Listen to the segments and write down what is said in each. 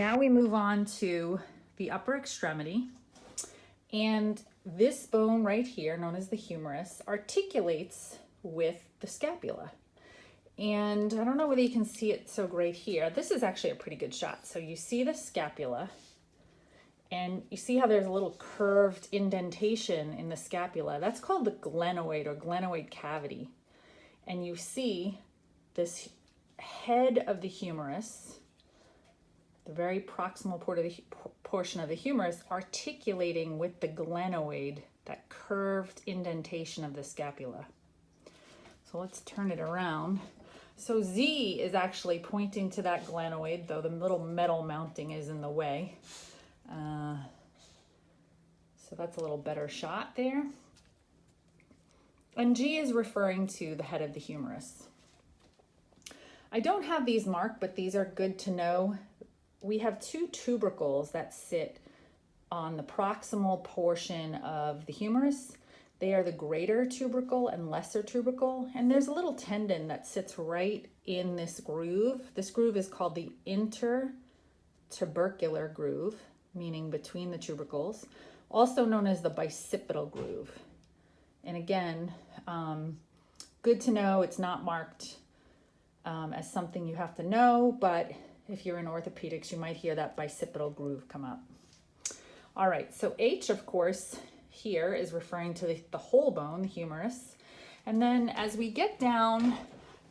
now we move on to the upper extremity. And this bone right here, known as the humerus, articulates with the scapula. And I don't know whether you can see it so great here. This is actually a pretty good shot. So you see the scapula, and you see how there's a little curved indentation in the scapula. That's called the glenoid or glenoid cavity. And you see this head of the humerus, the very proximal portion of the humerus, articulating with the glenoid, that curved indentation of the scapula. So let's turn it around. So Z is actually pointing to that glenoid, though the little metal mounting is in the way. So that's a little better shot there. And G is referring to the head of the humerus. I don't have these marked, but these are good to know. We have two tubercles that sit on the proximal portion of the humerus. They are the greater tubercle and lesser tubercle. And there's a little tendon that sits right in this groove. This groove is called the intertubercular groove, meaning between the tubercles, also known as the bicipital groove. And again, good to know. It's not marked as something you have to know, but if you're in orthopedics, you might hear that bicipital groove come up. All right, so H, of course, here is referring to the whole bone, the humerus. And then as we get down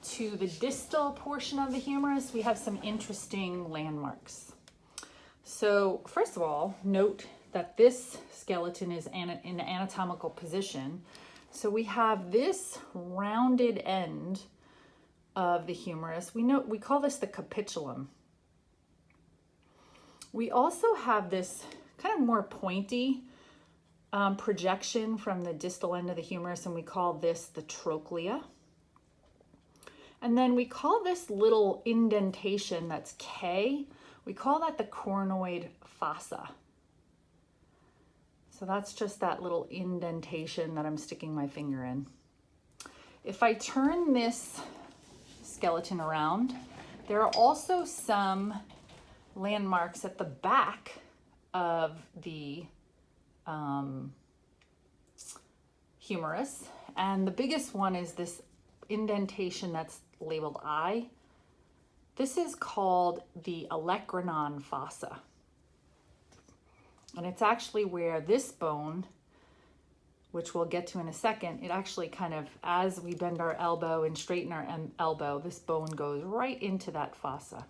to the distal portion of the humerus, we have some interesting landmarks. So first of all, note that this skeleton is in an anatomical position. So we have this rounded end of the humerus. We call this the capitulum. We also have this kind of more pointy projection from the distal end of the humerus, and we call this the trochlea. And then we call this little indentation that's K, we call that the coronoid fossa. So that's just that little indentation that I'm sticking my finger in. If I turn this skeleton around, there are also some landmarks at the back of the humerus. And the biggest one is this indentation that's labeled I. This is called the olecranon fossa. And it's actually where this bone, which we'll get to in a second, it actually kind of, as we bend our elbow and straighten our elbow, this bone goes right into that fossa.